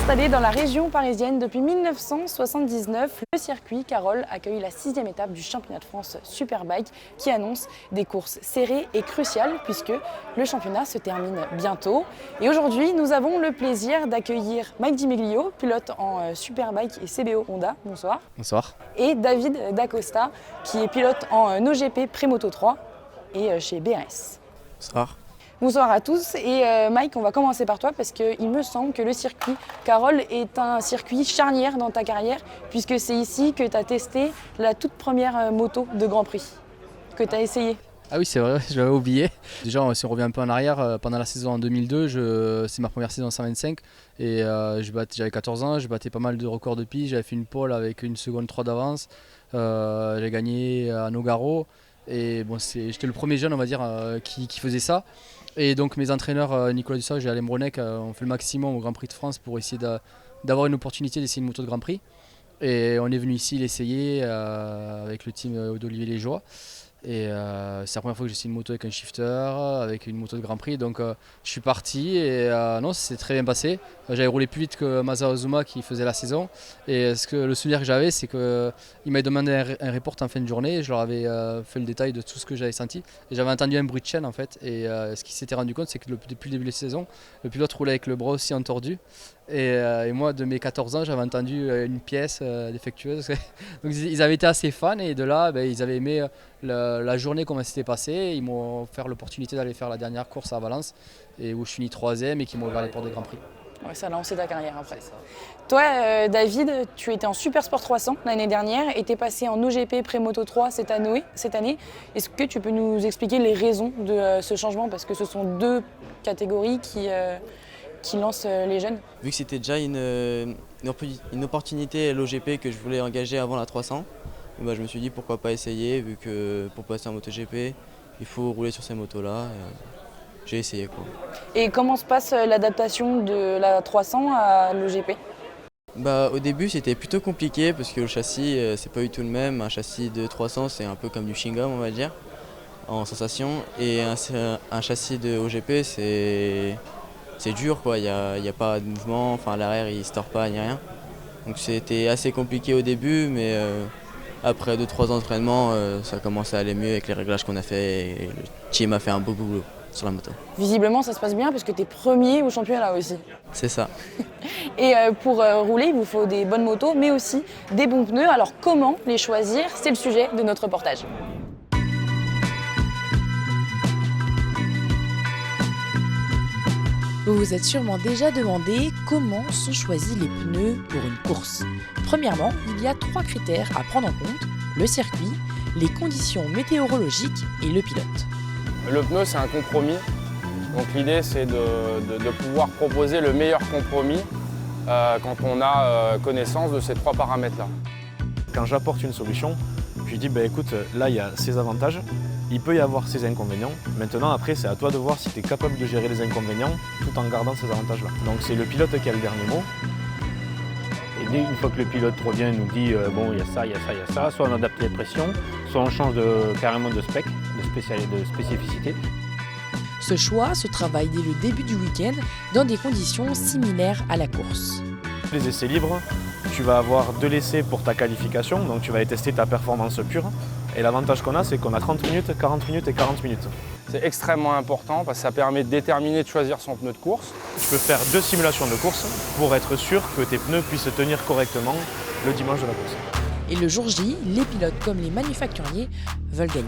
Installé dans la région parisienne depuis 1979, le circuit Carole accueille la 6e étape du championnat de France Superbike qui annonce des courses serrées et cruciales puisque le championnat se termine bientôt. Et aujourd'hui, nous avons le plaisir d'accueillir Mike Di Meglio, pilote en Superbike et CBO Honda. Bonsoir. Bonsoir. Et David Dacosta, qui est pilote en OGP Prémoto 3 et chez BRS. Bonsoir. Bonsoir à tous et Mike, on va commencer par toi parce qu'il me semble que le circuit Carole est un circuit charnière dans ta carrière puisque c'est ici que tu as testé la toute première moto de Grand Prix que tu as essayé. Ah oui, c'est vrai, je l'avais oublié. Déjà, si on revient un peu en arrière, pendant la saison en 2002, c'est ma première saison en 125 et j'avais 14 ans, je battais pas mal de records de piste, j'avais fait une pole avec 1 seconde 3 d'avance, j'ai gagné à Nogaro et bon, j'étais le premier jeune on va dire qui faisait ça. Et donc mes entraîneurs Nicolas Dussage et Alain Bronek ont fait le maximum au Grand Prix de France pour essayer d'avoir une opportunité d'essayer une moto de Grand Prix. Et on est venu ici l'essayer avec le team d'Olivier Léjoie. Et c'est la première fois que j'essaie une moto avec un shifter, avec une moto de Grand Prix. Donc je suis parti et non, ça s'est très bien passé. J'avais roulé plus vite que Masa Ozuma qui faisait la saison. Et le souvenir que j'avais, c'est qu'il m'avait demandé un report en fin de journée. Et je leur avais fait le détail de tout ce que j'avais senti. Et j'avais entendu un bruit de chaîne en fait. Et ce qu'il s'était rendu compte, c'est que depuis le début de la saison, le pilote roulait avec le bras aussi entordu. Et moi, de mes 14 ans, j'avais entendu une pièce défectueuse. Donc ils avaient été assez fans et de là, ils avaient aimé la journée comment c'était passé. Ils m'ont offert l'opportunité d'aller faire la dernière course à Valence et où je finis 3e et qui m'ont ouvert les portes des Grands Prix. Ouais, ça a lancé ta carrière après. Toi, David, tu étais en Super Sport 300 l'année dernière et tu es passé en OGP Prémoto 3 cette année. Est-ce que tu peux nous expliquer les raisons de ce changement? Parce que ce sont deux catégories qui lancent les jeunes. Vu que c'était déjà une opportunité l'OGP que je voulais engager avant la 300, je me suis dit pourquoi pas essayer, vu que pour passer en MotoGP, il faut rouler sur ces motos-là. J'ai essayé quoi. Et comment se passe l'adaptation de la 300 à l'OGP? Au début c'était plutôt compliqué parce que le châssis c'est pas du tout le même. Un châssis de 300 c'est un peu comme du chewing-gum on va dire en sensation, et un châssis de OGP c'est dur quoi, il n'y a pas de mouvement, enfin l'arrière il ne se tord pas ni rien. Donc c'était assez compliqué au début, mais après 2-3 entraînements ça a commencé à aller mieux avec les réglages qu'on a fait et le team a fait un beau boulot sur la moto. Visiblement ça se passe bien parce que tu es premier au championnat aussi. C'est ça. Et pour rouler il vous faut des bonnes motos mais aussi des bons pneus. Alors comment les choisir? C'est le sujet de notre reportage. Vous vous êtes sûrement déjà demandé comment sont choisis les pneus pour une course. Premièrement, il y a 3 critères à prendre en compte: le circuit, les conditions météorologiques et le pilote. Le pneu, c'est un compromis. Donc l'idée, c'est de pouvoir proposer le meilleur compromis quand on a connaissance de ces 3 paramètres-là. Quand j'apporte une solution, je lui dis écoute, là il y a ces avantages, il peut y avoir ces inconvénients. Maintenant, après, c'est à toi de voir si tu es capable de gérer les inconvénients tout en gardant ces avantages-là. Donc c'est le pilote qui a le dernier mot. Et une fois que le pilote revient et nous dit bon, il y a ça, il y a ça, il y a ça, soit on adapte les pressions, soit on change carrément de spec, de spécificité. Ce choix se travaille dès le début du week-end dans des conditions similaires à la course. Les essais libres, tu vas avoir 2 essais pour ta qualification, donc tu vas tester ta performance pure. Et l'avantage qu'on a, c'est qu'on a 30 minutes, 40 minutes et 40 minutes. C'est extrêmement important parce que ça permet de déterminer, de choisir son pneu de course. Tu peux faire 2 simulations de course pour être sûr que tes pneus puissent tenir correctement le dimanche de la course. Et le jour J, les pilotes comme les manufacturiers veulent gagner.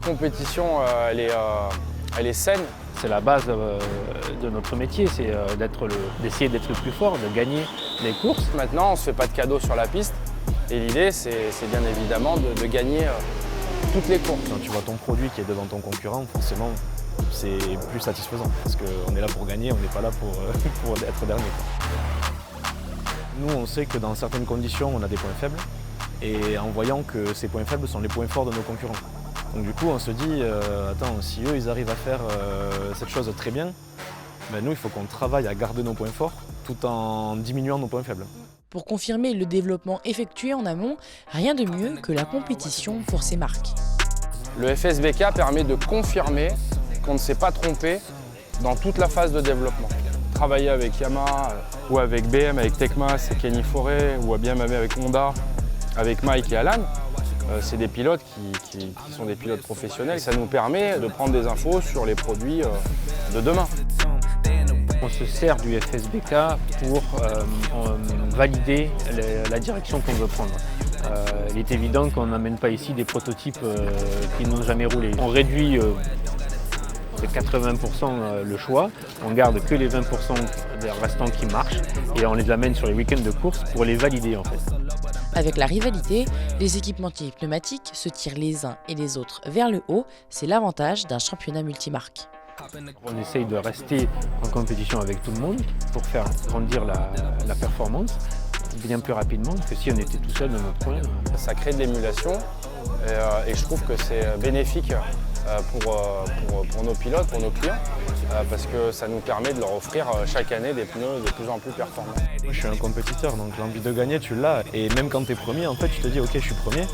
La compétition, elle est saine. C'est la base de notre métier, c'est d'essayer d'être le plus fort, de gagner les courses. Maintenant, on ne se fait pas de cadeaux sur la piste. Et l'idée, c'est bien évidemment de gagner toutes les courses. Quand tu vois ton produit qui est devant ton concurrent, forcément, c'est plus satisfaisant. Parce qu'on est là pour gagner, on n'est pas là pour être dernier. Nous, on sait que dans certaines conditions, on a des points faibles. Et en voyant que ces points faibles sont les points forts de nos concurrents. Donc du coup, on se dit, attends, si eux, ils arrivent à faire cette chose très bien, nous, il faut qu'on travaille à garder nos points forts tout en diminuant nos points faibles. Pour confirmer le développement effectué en amont, rien de mieux que la compétition pour ces marques. Le FSBK permet de confirmer qu'on ne s'est pas trompé dans toute la phase de développement. travaillé avec Yamaha ou avec BM, avec Tecmas, Kenny Forêt, ou bien avec Honda, avec Mike et Alan, c'est des pilotes qui sont des pilotes professionnels. Ça nous permet de prendre des infos sur les produits de demain. On se sert du FSBK pour valider la direction qu'on veut prendre. Il est évident qu'on n'amène pas ici des prototypes qui n'ont jamais roulé. On réduit de 80% le choix, on garde que les 20% des restants qui marchent et on les amène sur les week-ends de course pour les valider en fait. Avec la rivalité, les équipementiers pneumatiques se tirent les uns et les autres vers le haut. C'est l'avantage d'un championnat multimarque. On essaye de rester en compétition avec tout le monde pour faire grandir la performance bien plus rapidement que si on était tout seul dans notre coin. Ça crée de l'émulation et je trouve que c'est bénéfique pour nos pilotes, pour nos clients, parce que ça nous permet de leur offrir chaque année des pneus de plus en plus performants. Moi, je suis un compétiteur, donc l'envie de gagner, tu l'as. Et même quand tu es premier, en fait, tu te dis ok, je suis premier,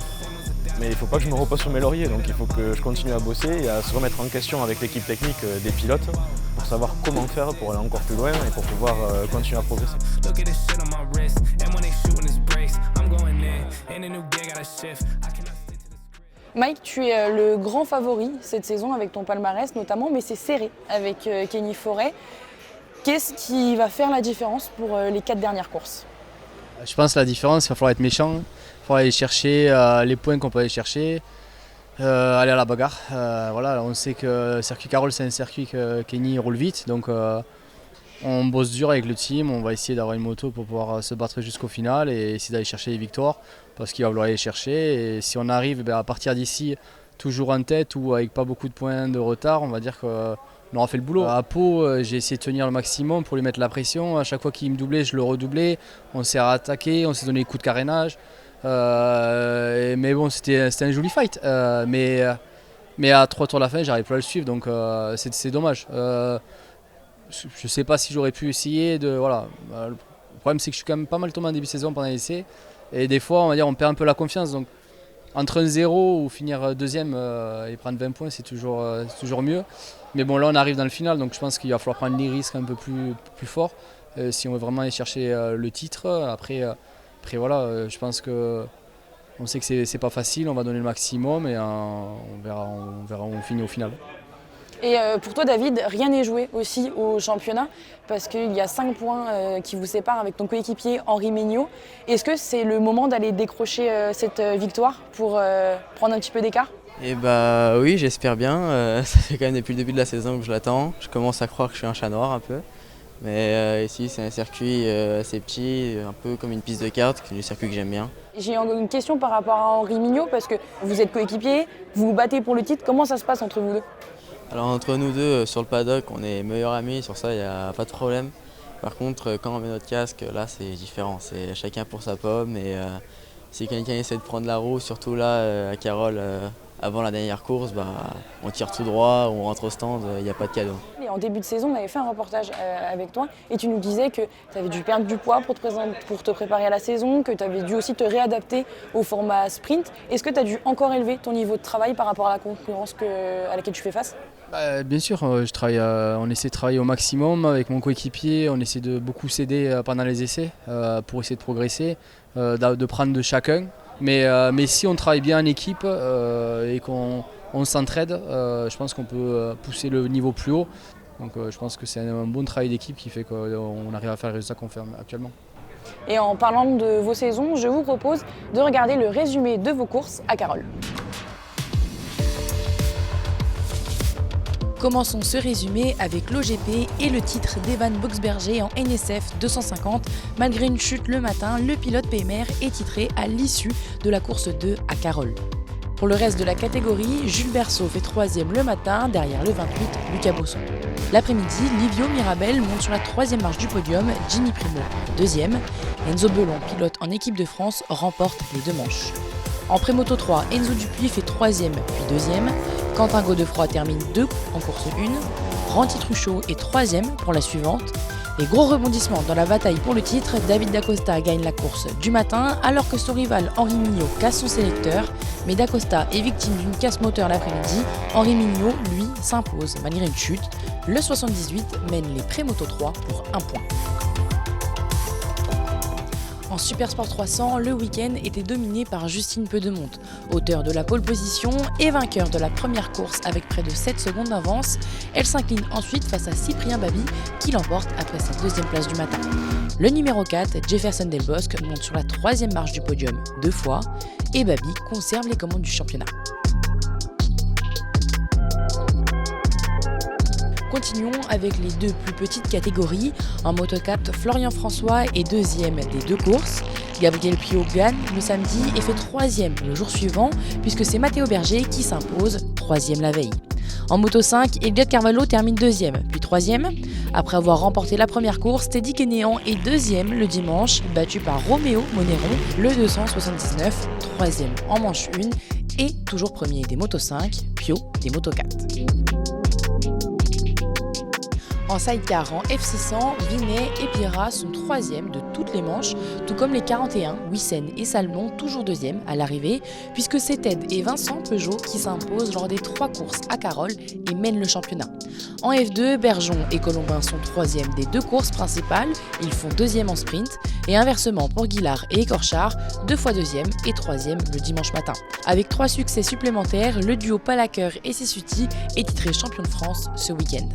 mais il ne faut pas que je me repose sur mes lauriers. Donc il faut que je continue à bosser et à se remettre en question avec l'équipe technique des pilotes pour savoir comment faire pour aller encore plus loin et pour pouvoir continuer à progresser. Mike, tu es le grand favori cette saison avec ton palmarès notamment, mais c'est serré avec Kenny Forêt. Qu'est-ce qui va faire la différence pour les 4 dernières courses? Je pense que la différence, il va falloir être méchant, il va falloir aller chercher les points qu'on peut aller chercher, aller à la bagarre. Voilà, on sait que le circuit Carroll, c'est un circuit que Kenny roule vite, donc on bosse dur avec le team, on va essayer d'avoir une moto pour pouvoir se battre jusqu'au final et essayer d'aller chercher les victoires parce qu'il va vouloir aller les chercher. Et si on arrive à partir d'ici toujours en tête ou avec pas beaucoup de points de retard, on va dire qu'on aura fait le boulot. À Pau, j'ai essayé de tenir le maximum pour lui mettre la pression. À chaque fois qu'il me doublait, je le redoublais. On s'est rattaqué, on s'est donné des coups de carénage. Mais bon, c'était un joli fight. Mais à 3 tours de la fin, j'arrive pas à le suivre, donc c'est dommage. Je ne sais pas si j'aurais pu essayer de. Voilà. Le problème, c'est que je suis quand même pas mal tombé en début de saison pendant l'essai. Et des fois, on va dire, on perd un peu la confiance. Donc, entre un 0 ou finir deuxième et prendre 20 points, c'est toujours mieux. Mais bon, là, on arrive dans le final, donc je pense qu'il va falloir prendre les risques un peu plus forts si on veut vraiment aller chercher le titre. Après voilà, je pense que. On sait que c'est pas facile, on va donner le maximum et on verra où on finit au final. Et pour toi, David, rien n'est joué aussi au championnat parce qu'il y a 5 points qui vous séparent avec ton coéquipier Henri Mignot. Est-ce que c'est le moment d'aller décrocher cette victoire pour prendre un petit peu d'écart? Et bah oui, j'espère bien. Ça fait quand même depuis le début de la saison que je l'attends. Je commence à croire que je suis un chat noir un peu. Mais ici, c'est un circuit assez petit, un peu comme une piste de cartes, c'est un circuit que j'aime bien. J'ai une question par rapport à Henri Mignot parce que vous êtes coéquipiers, vous vous battez pour le titre. Comment ça se passe entre vous deux? Alors entre nous deux, sur le paddock, on est meilleurs amis, sur ça il n'y a pas de problème. Par contre, quand on met notre casque, là c'est différent, c'est chacun pour sa pomme. Et si quelqu'un essaie de prendre la roue, surtout là à Carroll, avant la dernière course, on tire tout droit, on rentre au stand, il n'y a pas de cadeau. Et en début de saison, on avait fait un reportage avec toi et tu nous disais que tu avais dû perdre du poids pour te préparer à la saison, que tu avais dû aussi te réadapter au format sprint. Est-ce que tu as dû encore élever ton niveau de travail par rapport à la concurrence à laquelle tu fais face? Bien sûr, on essaie de travailler au maximum avec mon coéquipier, on essaie de beaucoup s'aider pendant les essais pour essayer de progresser, de prendre de chacun. Mais si on travaille bien en équipe et qu'on s'entraide, je pense qu'on peut pousser le niveau plus haut. Donc je pense que c'est un bon travail d'équipe qui fait qu'on arrive à faire les résultats qu'on fait actuellement. Et en parlant de vos saisons, je vous propose de regarder le résumé de vos courses à Carroll. Commençons ce résumé avec l'OGP et le titre d'Evan Boxberger en NSF 250. Malgré une chute le matin, le pilote PMR est titré à l'issue de la course 2 à Carroll. Pour le reste de la catégorie, Jules Berceau fait 3e le matin, derrière le 28, Lucas Bosson. L'après-midi, Livio Mirabel monte sur la 3e marche du podium, Jimmy Primo 2e. Enzo Belon, pilote en équipe de France, remporte les 2 manches. En Prémoto 3, Enzo Dupuis fait 3e puis 2e. Quentin Godefroy termine 2 en course 1. Ranty Truchot est 3e pour la suivante. Et gros rebondissement dans la bataille pour le titre, David Dacosta gagne la course du matin alors que son rival Henri Mignot casse son sélecteur. Mais Dacosta est victime d'une casse moteur l'après-midi. Henri Mignot, lui, s'impose malgré une chute. Le 78 mène les Prémoto 3 pour 1 point. En Supersport 300, le week-end était dominé par Justine Pedemonte, auteure de la pole position et vainqueur de la première course avec près de 7 secondes d'avance. Elle s'incline ensuite face à Cyprien Baby qui l'emporte après sa deuxième place du matin. Le numéro 4, Jefferson Delbosque, monte sur la troisième marche du podium 2 fois et Baby conserve les commandes du championnat. Continuons avec les deux plus petites catégories. En Moto 4, Florian François est deuxième des 2 courses. Gabriel Piot gagne le samedi et fait troisième le jour suivant, puisque c'est Matteo Berger qui s'impose troisième la veille. En Moto 5, Elliott Carvalho termine deuxième, puis troisième. Après avoir remporté la première course, Teddy Kenéan est deuxième le dimanche, battu par Roméo Monéron, le 279, troisième en manche 1 et toujours premier des Moto 5, Piot des Moto 4. En sidecar, en F600, Vinet et Pira sont troisièmes de toutes les manches, tout comme les 41, Wissen et Salmon, toujours deuxièmes à l'arrivée, puisque c'est Ted et Vincent Peugeot qui s'imposent lors des 3 courses à Carole et mènent le championnat. En F2, Bergeon et Colombin sont troisièmes des 2 courses principales, ils font deuxième en sprint, et inversement pour Guillard et Écorchard, 2 fois deuxième et troisième le dimanche matin. Avec 3 succès supplémentaires, le duo Palaker et Sessuti est titré champion de France ce week-end.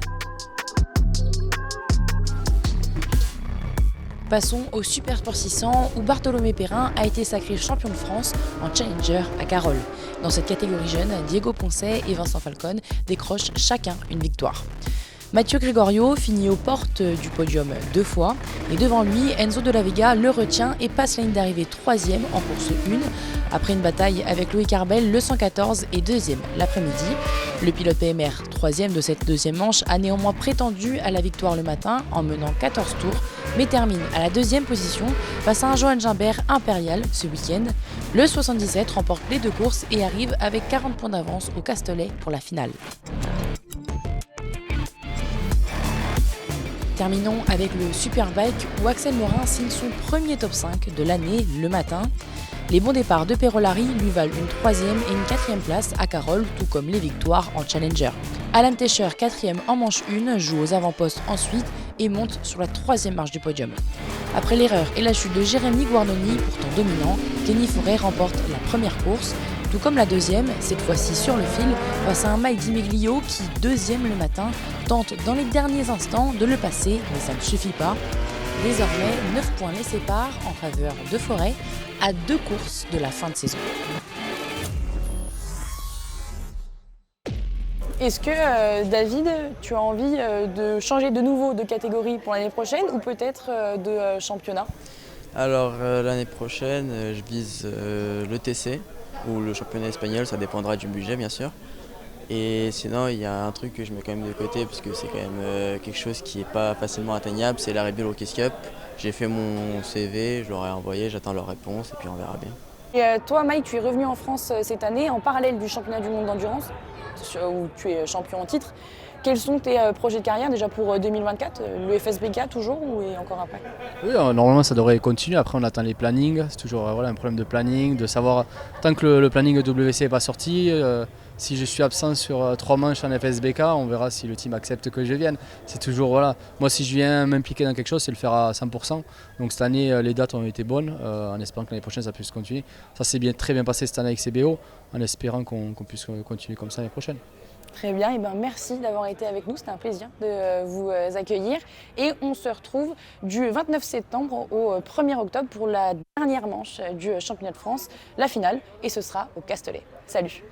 Passons au Supersport 600 où Bartholomé Perrin a été sacré champion de France en Challenger à Carole. Dans cette catégorie jeune, Diego Poncet et Vincent Falcon décrochent chacun une victoire. Mathieu Gregorio finit aux portes du podium 2 fois et devant lui, Enzo de la Vega le retient et passe la ligne d'arrivée 3e en course 1. Après une bataille avec Loïc Arbel, le 114 est 2e l'après-midi. Le pilote PMR, 3e de cette deuxième manche, a néanmoins prétendu à la victoire le matin en menant 14 tours, mais termine à la 2e position face à un Johan Gimbert impérial ce week-end. Le 77 remporte les 2 courses et arrive avec 40 points d'avance au Castellet pour la finale. Terminons avec le Superbike où Axel Morin signe son premier top 5 de l'année le matin. Les bons départs de Perolari lui valent une 3e et une 4e place à Carole, tout comme les victoires en Challenger. Alan Tescher, 4e en manche 1, joue aux avant-postes ensuite et monte sur la 3e marche du podium. Après l'erreur et la chute de Jérémy Guarnoni, pourtant dominant, Kenny Forêt remporte la première course, tout comme la 2e, cette fois-ci sur le fil, face à un Mike Di Meglio qui, 2e le matin, tente dans les derniers instants de le passer, mais ça ne suffit pas. Désormais, 9 points les séparent en faveur de Forêt à 2 courses de la fin de saison. Est-ce que, David, tu as envie de changer de nouveau de catégorie pour l'année prochaine ou peut-être de championnat ? Alors l'année prochaine, je vise le TC ou le championnat espagnol, ça dépendra du budget bien sûr. Et sinon, il y a un truc que je mets quand même de côté parce que c'est quand même quelque chose qui n'est pas facilement atteignable, c'est la Red Bull Rookies Cup. J'ai fait mon CV, je leur ai envoyé, j'attends leur réponse et puis on verra bien. Et toi, Mike, tu es revenu en France cette année en parallèle du championnat du monde d'endurance, où tu es champion en titre. Quels sont tes projets de carrière déjà pour 2024 ? Le FSBK toujours ou encore après ? Oui, normalement ça devrait continuer. Après on attend les plannings. C'est toujours un problème de planning, de savoir tant que le planning WC n'est pas sorti. Si je suis absent sur 3 manches en FSBK, on verra si le team accepte que je vienne. C'est toujours Moi si je viens m'impliquer dans quelque chose, c'est le faire à 100%. Donc cette année les dates ont été bonnes, en espérant que l'année prochaine ça puisse continuer. Ça s'est très bien passé cette année avec CBO, en espérant qu'on puisse continuer comme ça l'année prochaine. Très bien, et merci d'avoir été avec nous, c'était un plaisir de vous accueillir. Et on se retrouve du 29 septembre au 1er octobre pour la dernière manche du championnat de France, la finale, et ce sera au Castellet. Salut!